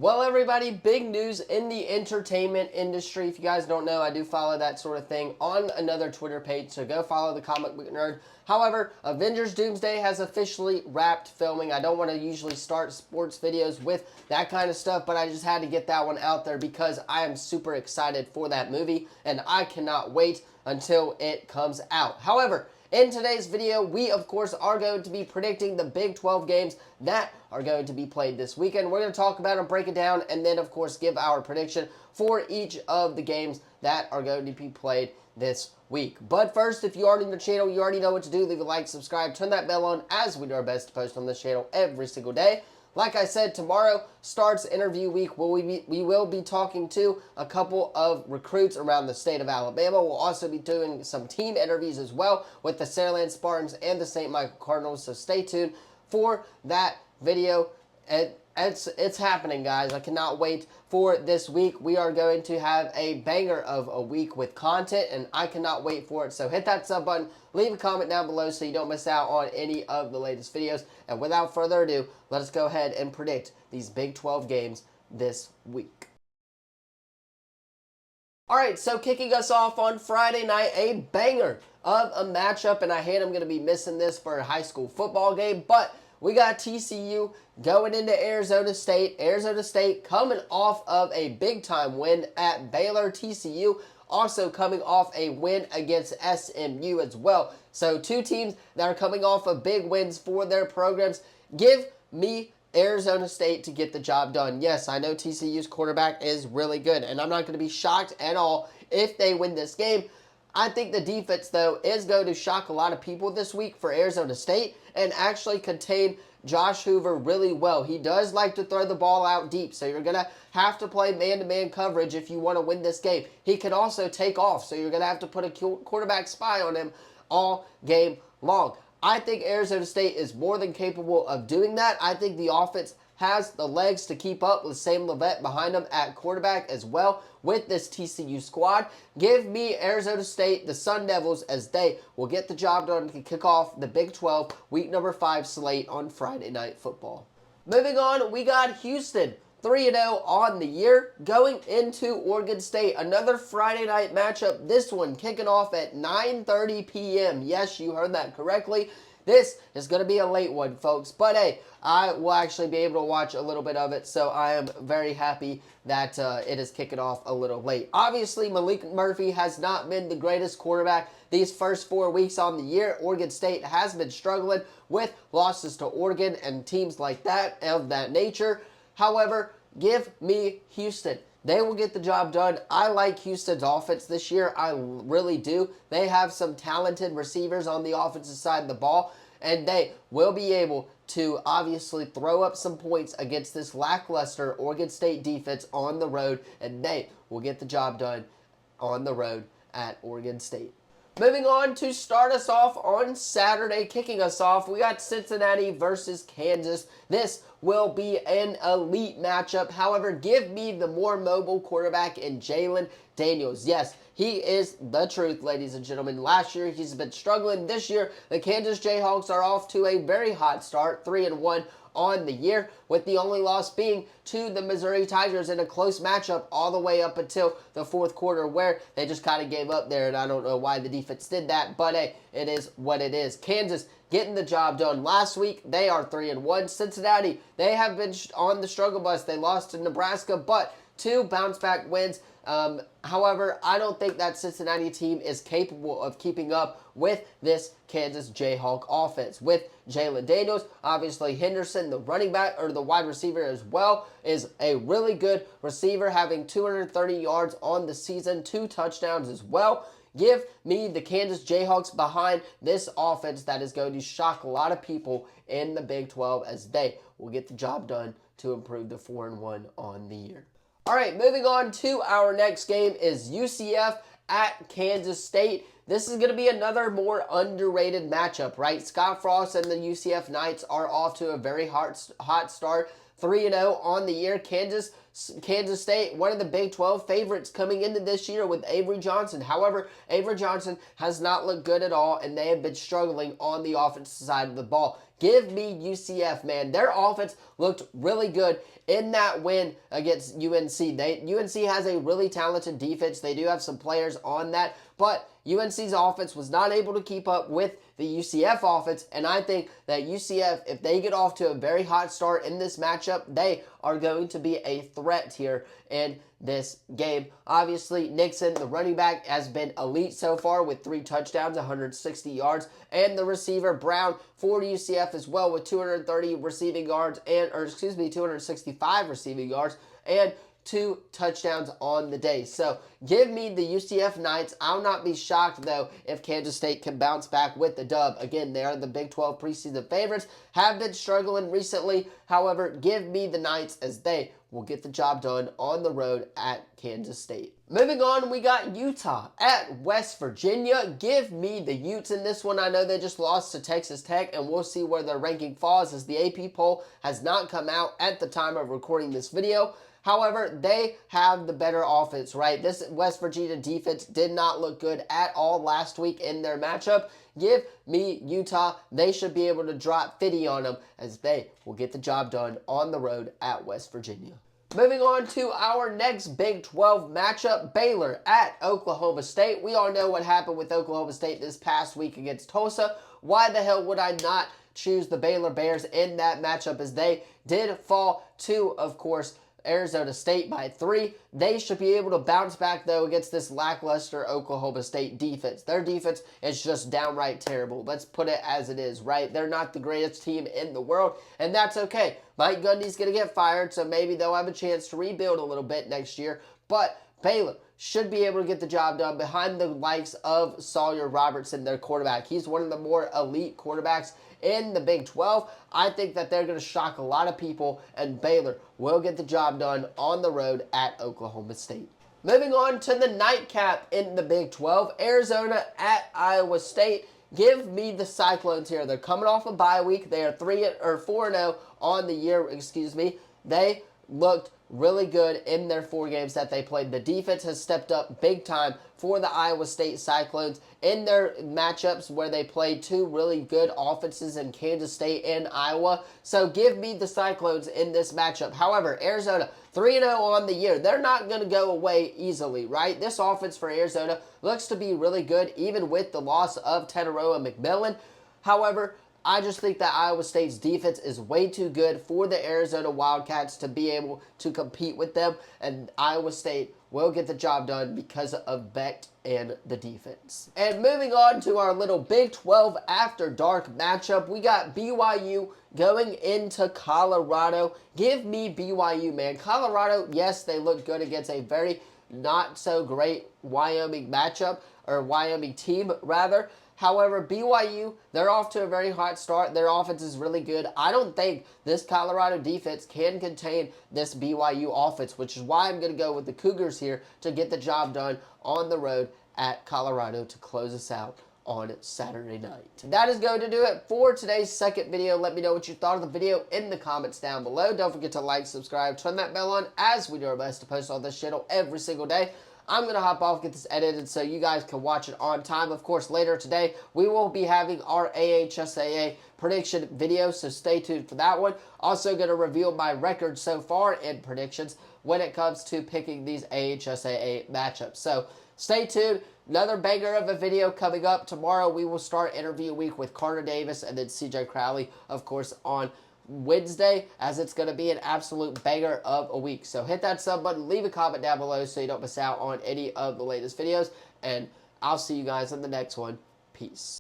Well, everybody, big news in the entertainment industry. If you guys don't know, I do follow that sort of thing on another Twitter page, so go follow the Comic Book Nerd. However, Avengers Doomsday has officially wrapped filming. I don't want to usually start sports videos with that kind of stuff, but I just had to get that one out there because I am super excited for that movie, and I cannot wait until it comes out. However, in today's video, we, of course, are going to be predicting the Big 12 games that are going to be played this weekend. We're going to talk about them, break it down, and then, of course, give our prediction for each of the games that are going to be played this week. But first, if you aren't in the channel, you already know what to do. Leave a like, subscribe, turn that bell on, as we do our best to post on this channel every single day. Like I said, tomorrow starts interview week. We will be talking to a couple of recruits around the state of Alabama. We'll also be doing some team interviews as well with the Saraland Spartans and the St. Michael Cardinals. So stay tuned for that video. It's happening, guys. I cannot wait for this week. We are going to have a banger of a week with content, and I cannot wait for it. So hit that sub button, leave a comment down below so you don't miss out on any of the latest videos. And without further ado, let us go ahead and predict these Big 12 games this week. All right, so kicking us off on Friday night, a banger of a matchup, and I hate I'm going to be missing this for a high school football game, but we got TCU going into Arizona State. Arizona State coming off of a big-time win at Baylor. TCU also coming off a win against SMU as well. So two teams that are coming off of big wins for their programs. Give me Arizona State to get the job done. Yes, I know TCU's quarterback is really good, and I'm not going to be shocked at all if they win this game. I think the defense, though, is going to shock a lot of people this week for Arizona State and actually contain Josh Hoover really well. He does like to throw the ball out deep, so you're going to have to play man-to-man coverage if you want to win this game. He can also take off, so you're going to have to put a quarterback spy on him all game long. I think Arizona State is more than capable of doing that. I think the offense has the legs to keep up with Sam Levet behind him at quarterback as well with this TCU squad. Give me Arizona State, the Sun Devils, as they will get the job done to kick off the Big 12 week number 5 slate on Friday Night Football. Moving on, we got Houston 3-0 on the year going into Oregon State. Another Friday night matchup. This one kicking off at 9:30 p.m. Yes, you heard that correctly. This is going to be a late one, folks. But, hey, I will actually be able to watch a little bit of it, so I am very happy that it is kicking off a little late. Obviously, Malik Murphy has not been the greatest quarterback these first 4 weeks on the year. Oregon State has been struggling with losses to Oregon and teams like that of that nature. However, give me Houston. They will get the job done. I like Houston's offense this year. I really do. They have some talented receivers on the offensive side of the ball, and they will be able to obviously throw up some points against this lackluster Oregon State defense on the road, and they will get the job done on the road at Oregon State. Moving on to start us off on Saturday, kicking us off, we got Cincinnati versus Kansas. This will be an elite matchup. However, give me the more mobile quarterback in Jalon Daniels. Yes, he is the truth, ladies and gentlemen. Last year, he's been struggling. This year, the Kansas Jayhawks are off to a very hot start, 3-1 on the year, with the only loss being to the Missouri Tigers in a close matchup all the way up until the fourth quarter, where they just kind of gave up there, and I don't know why the defense did that, but hey, it is what it is. Kansas getting the job done. Last week, they are 3-1. Cincinnati, they have been on the struggle bus. They lost to Nebraska, but 2 bounce-back wins. However, I don't think that Cincinnati team is capable of keeping up with this Kansas Jayhawk offense. With Jalon Daniels, obviously Henderson, the running back, or the wide receiver as well, is a really good receiver, having 230 yards on the season, 2 touchdowns as well. Give me the Kansas Jayhawks behind this offense that is going to shock a lot of people in the Big 12, as they will get the job done to improve the 4-1 on the year. All right, moving on to our next game is UCF at Kansas State. This is going to be another more underrated matchup, right? Scott Frost and the UCF Knights are off to a very hot start, 3-0 on the year. Kansas State, one of the Big 12 favorites coming into this year with Avery Johnson. However, Avery Johnson has not looked good at all, and they have been struggling on the offensive side of the ball. Give me UCF, man. Their offense looked really good in that win against UNC. UNC has a really talented defense. They do have some players on that, but UNC's offense was not able to keep up with the UCF offense, and I think that UCF, if they get off to a very hot start in this matchup, they are going to be a threat here in this game. Obviously, Nixon, the running back, has been elite so far with 3 touchdowns, 160 yards, and the receiver, Brown, for UCF as well with 230 receiving yards, 265 receiving yards, and 2 touchdowns on the day. So give me the UCF Knights. I'll not be shocked, though, if Kansas State can bounce back with the dub. Again, they are the Big 12 preseason favorites, have been struggling recently. However, give me the Knights as they will get the job done on the road at Kansas State. Moving on, we got Utah at West Virginia. Give me the Utes in this one. I know they just lost to Texas Tech, and we'll see where their ranking falls as the AP poll has not come out at the time of recording this video. However, they have the better offense, right? This West Virginia defense did not look good at all last week in their matchup. Give me Utah. They should be able to drop 50 on them as they will get the job done on the road at West Virginia. Moving on to our next Big 12 matchup, Baylor at Oklahoma State. We all know what happened with Oklahoma State this past week against Tulsa. Why the hell would I not choose the Baylor Bears in that matchup, as they did fall to, of course, Arizona State by 3. They should be able to bounce back, though, against this lackluster Oklahoma State defense. Their defense is just downright terrible. Let's put it as it is, right? They're not the greatest team in the world, and that's okay. Mike Gundy's going to get fired, so maybe they'll have a chance to rebuild a little bit next year. But Baylor should be able to get the job done behind the likes of Sawyer Robertson, their quarterback. He's one of the more elite quarterbacks in the Big 12. I think that they're going to shock a lot of people, and Baylor will get the job done on the road at Oklahoma State. Moving on to the nightcap in the Big 12, Arizona at Iowa State. Give me the Cyclones here. They're coming off a bye week. They are 4-0 on the year, They looked really good in their 4 games that they played. The defense has stepped up big time for the Iowa State Cyclones in their matchups where they played 2 really good offenses in Kansas State and Iowa. So give me the Cyclones in this matchup. However, Arizona 3-0 on the year. They're not going to go away easily, right? This offense for Arizona looks to be really good, even with the loss of Teteroa McMillan. However, I just think that Iowa State's defense is way too good for the Arizona Wildcats to be able to compete with them, and Iowa State will get the job done because of Becht and the defense. And moving on to our little Big 12 After Dark matchup, we got BYU going into Colorado. Give me BYU, man. Colorado, yes, they look good against a very not so great Wyoming matchup, or Wyoming team, rather. However, BYU, they're off to a very hot start. Their offense is really good. I don't think this Colorado defense can contain this BYU offense, which is why I'm going to go with the Cougars here to get the job done on the road at Colorado to close us out on Saturday night. That is going to do it for today's second video. Let me know what you thought of the video in the comments down below. Don't forget to like, subscribe, turn that bell on, as we do our best to post on this channel every single day. I'm going to hop off, get this edited so you guys can watch it on time. Of course, later today, we will be having our AHSAA prediction video, so stay tuned for that one. Also going to reveal my record so far in predictions when it comes to picking these AHSAA matchups. So stay tuned. Another banger of a video coming up. Tomorrow, we will start interview week with Carter Davis and then CJ Crowley, of course, on Wednesday, as it's going to be an absolute banger of a week. So hit that sub button, leave a comment down below so you don't miss out on any of the latest videos, and I'll see you guys in the next one. Peace.